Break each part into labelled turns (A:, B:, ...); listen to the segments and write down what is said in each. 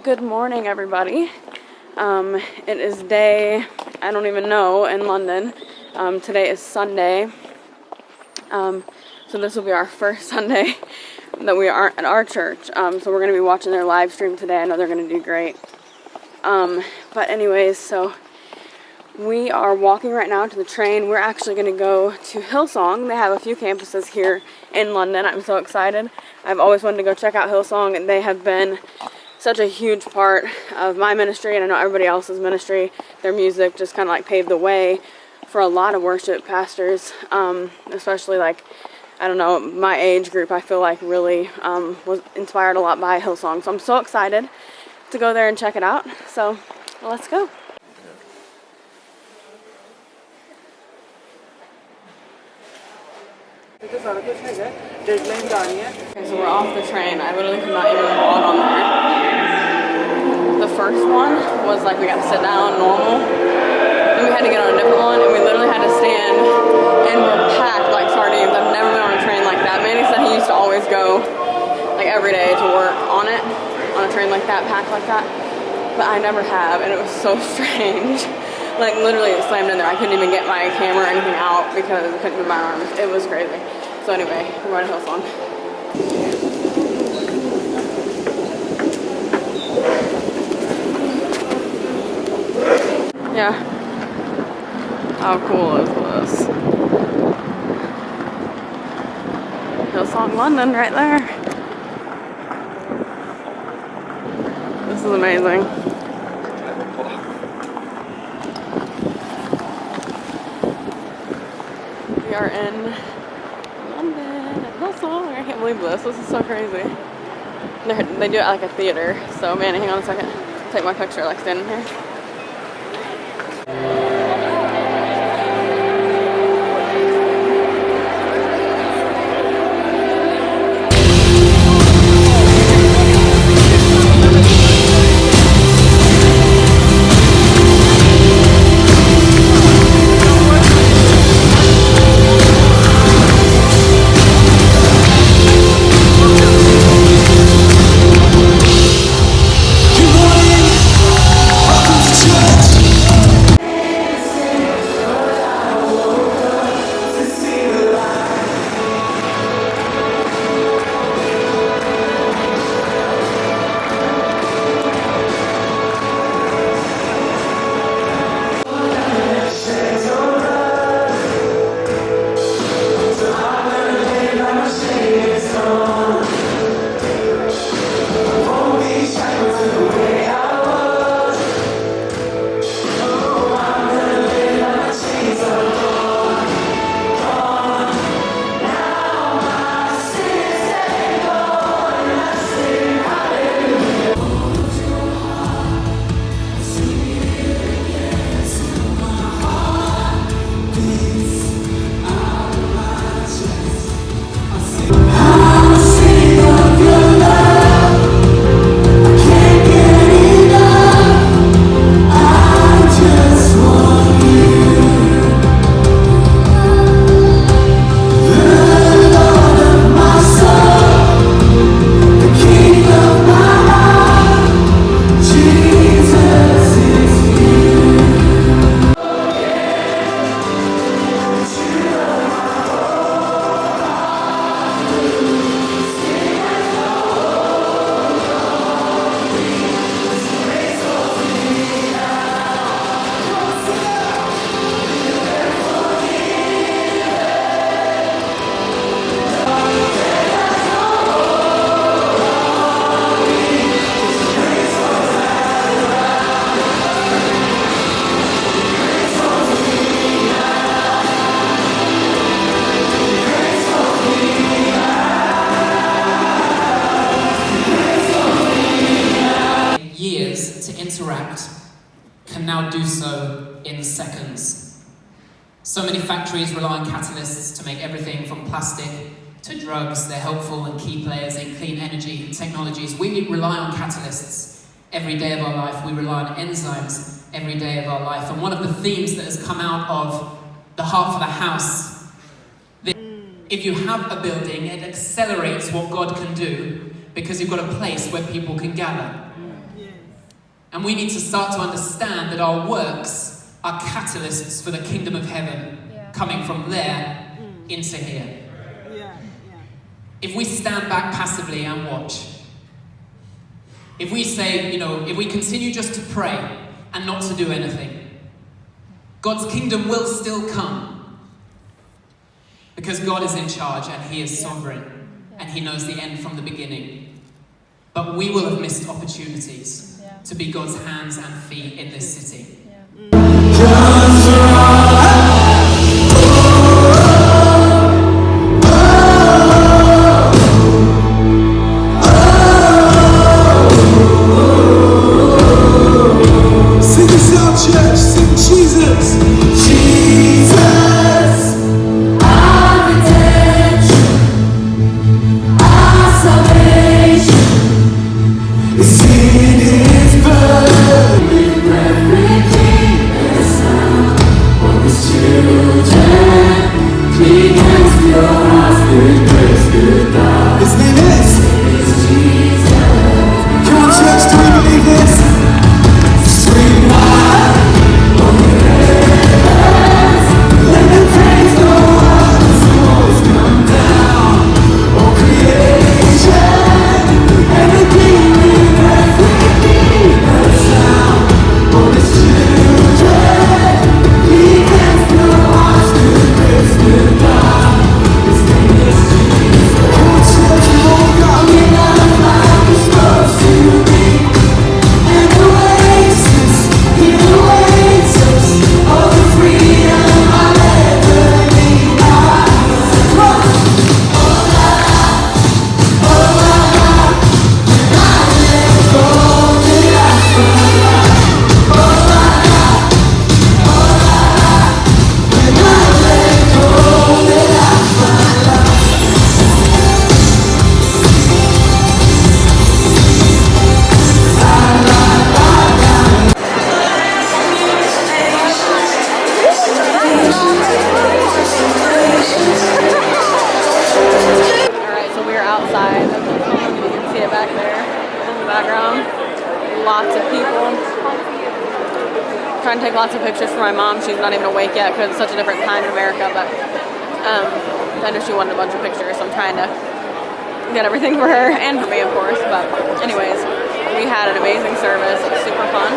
A: Good morning, everybody. It is day, I don't even know, in London. Today is Sunday. So this will be our first Sunday that we are at our church. So we're going to be watching their live stream today. I know they're going to do great. But anyways, so we are walking right now to the train. We're actually going to go to Hillsong. They have a few campuses here in London. I'm so excited. I've always wanted to go check out Hillsong, and they have been such a huge part of my ministry, and I know everybody else's ministry. Their music just kind of like paved the way for a lot of worship pastors, especially like, I don't know, my age group. I feel like really was inspired a lot by Hillsong. So I'm so excited to go there and check it out. So let's go. Okay, so we're off the train. I literally could not even walk on there. The first one was like we got to sit down normal, then we had to get on a different one, and we literally had to stand, and we're packed like sardines. I've never been on a train like that. Manny said he used to always go like every day to work on a train like that, packed like that, but I never have, and it was so strange. Like literally it slammed in there. I couldn't even get my camera or anything out because I couldn't move my arms. It was crazy. So anyway, we're going to Hillsong. Yeah. How cool is this? Hillsong London right there. This is amazing. We are in London at Hillsong. I can't believe this. This is so crazy. They do it at like a theater. So, Manny, hang on a second. Take my picture like standing here.
B: can now do so in seconds. So many factories rely on catalysts to make everything from plastic to drugs. They're helpful and key players in clean energy technologies. We rely on catalysts every day of our life. We rely on enzymes every day of our life. And one of the themes that has come out of the Heart for the House, if you have a building, it accelerates what God can do because you've got a place where people can gather. And we need to start to understand that our works are catalysts for the kingdom of heaven coming from there into here. If we stand back passively and watch, if we say, if we continue just to pray and not to do anything, God's kingdom will still come. Because God is in charge and He is sovereign and He knows the end from the beginning. But we will have missed opportunities to be God's hands and feet in this city.
C: Sing this out, church. Sing Jesus. Jesus, our redemption, our salvation is in His blood. With everything and sound of His children, He can fill us with grace, good God. His name is Jesus. Come on, church, do we believe this?
A: Trying to take lots of pictures for my mom. She's not even awake yet because it's such a different time in America, but I know she wanted a bunch of pictures, so I'm trying to get everything for her and for me, of course. But anyways, we had an amazing service. It was super fun.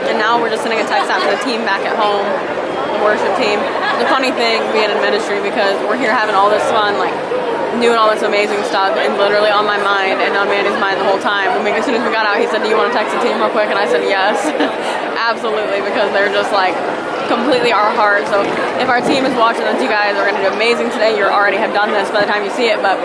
A: And now we're just sending a text out to the team back at home, the worship team. The funny thing being in ministry, because we're here having all this fun, like doing all this amazing stuff, and literally on my mind and on Mandy's mind the whole time. I mean, as soon as we got out, he said, "Do you want to text the team real quick?" And I said, "Yes." Absolutely, because they're just like completely our heart. So if our team is watching this, you guys are going to do amazing today. You already have done this by the time you see it, but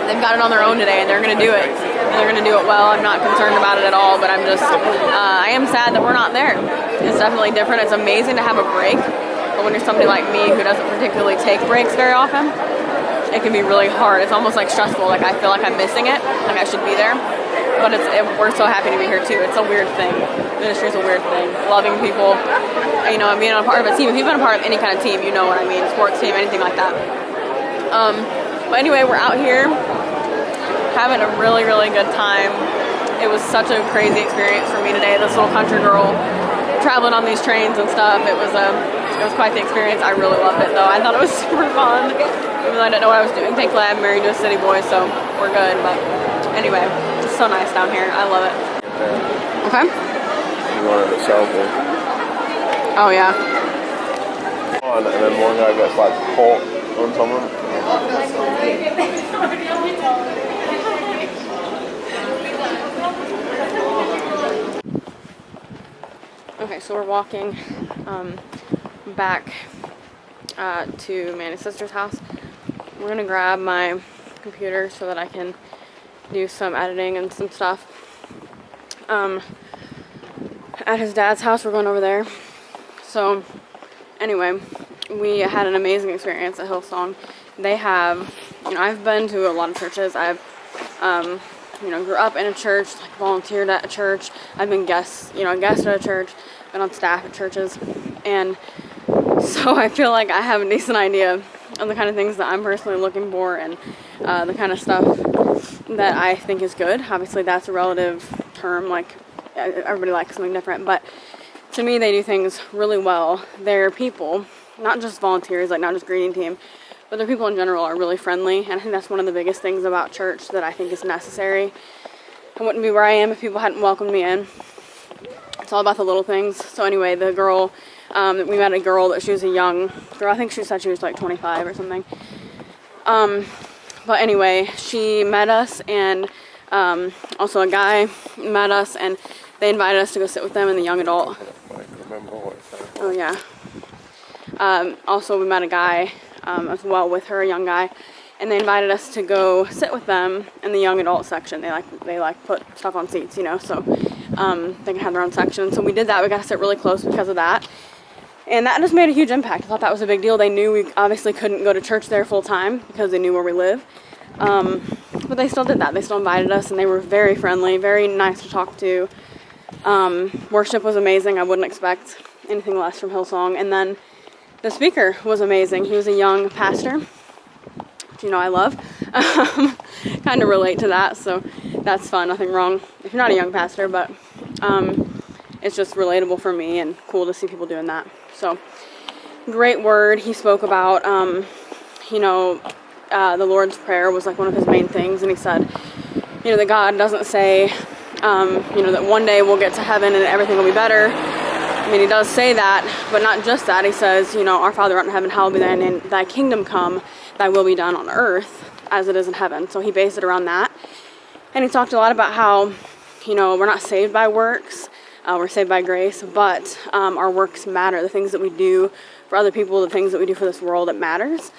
A: they've got it on their own today, and they're going to do it. And they're going to do it well. I'm not concerned about it at all, but I'm just, I am sad that we're not there. It's definitely different. It's amazing to have a break, but when you're somebody like me who doesn't particularly take breaks very often, it can be really hard. It's almost like stressful. Like I feel like I'm missing it. Like I should be there. But we're so happy to be here too. It's a weird thing. Ministry is a weird thing. Loving people, being a part of a team. If you've been a part of any kind of team, you know what I mean. Sports team, anything like that. But anyway, we're out here having a really, really good time. It was such a crazy experience for me today. This little country girl traveling on these trains and stuff. It was quite the experience. I really loved it though. I thought it was super fun. Even though I didn't know what I was doing. Thankfully, I'm married to a city boy, so we're good. But anyway, it's so nice down here. I love it.
D: Yeah.
A: Okay.
D: You wanted to selfie.
A: Oh yeah.
D: And then one guy gets like caught on someone.
A: Okay, so we're walking back to Manny's sister's house. We're gonna grab my computer so that I can do some editing and some stuff. At his dad's house, we're going over there. So anyway, we had an amazing experience at Hillsong. They have, I've been to a lot of churches. I've grew up in a church, like volunteered at a church. I've been a guest at a church, been on staff at churches, and so I feel like I have a decent idea of the kind of things that I'm personally looking for and the kind of stuff that I think is good. Obviously, that's a relative term. Like, everybody likes something different, but to me, they do things really well. Their people, not just volunteers, like not just greeting team, but their people in general are really friendly, and I think that's one of the biggest things about church that I think is necessary. I wouldn't be where I am if people hadn't welcomed me in. It's all about the little things. So anyway, the girl, we met a girl that she was a young girl. I think she said she was like 25 or something. But anyway, she met us, and also a guy met us, and they invited us to go sit with them in the young adult. Oh yeah. Also, we met a guy as well with her, a young guy, and they invited us to go sit with them in the young adult section. They put stuff on seats, you know, so they can have their own section. So we did that. We got to sit really close because of that. And that just made a huge impact. I thought that was a big deal. They knew we obviously couldn't go to church there full time because they knew where we live. But they still did that. They still invited us, and they were very friendly, very nice to talk to. Worship was amazing. I wouldn't expect anything less from Hillsong. And then the speaker was amazing. He was a young pastor, which you know I love. Kind of relate to that, so that's fun. Nothing wrong if you're not a young pastor, but it's just relatable for me and cool to see people doing that. So great word. He spoke about, the Lord's Prayer was like one of his main things, and he said, that God doesn't say, that one day we'll get to heaven and everything will be better. I mean, he does say that, but not just that. He says, our Father art in heaven, hallowed be thy name, thy kingdom come, thy will be done on earth as it is in heaven. So he based it around that. And he talked a lot about how, we're not saved by works, we're saved by grace, but our works matter. The things that we do for other people, the things that we do for this world, it matters.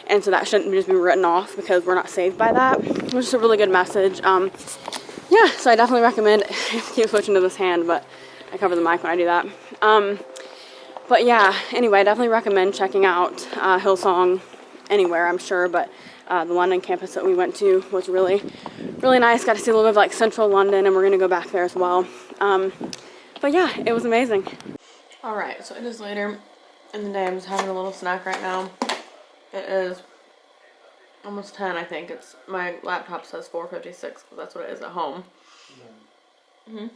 A: And so that shouldn't just be written off because we're not saved by that. It was just a really good message. So I definitely recommend, keep switching to this hand, but I cover the mic when I do that. But yeah, anyway, I definitely recommend checking out Hillsong anywhere, I'm sure, but the London campus that we went to was really, really nice. Got to see a little bit of like central London, and we're going to go back there as well. But yeah, it was amazing. Alright, so it is later in the day. I'm just having a little snack right now. It is almost 10, I think. My laptop says 4:56 because that's what it is at home. 9:57.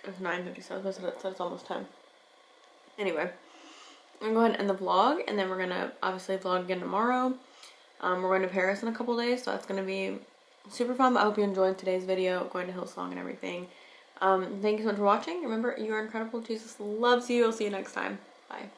A: It's 9:57, but it says it's almost 10. Anyway, I'm going to go ahead and end the vlog, and then we're going to obviously vlog again tomorrow. We're going to Paris in a couple days, so that's going to be super fun. But I hope you enjoyed today's video, going to Hillsong and everything. Thank you so much for watching. Remember, you are incredible. Jesus loves you. I'll see you next time. Bye.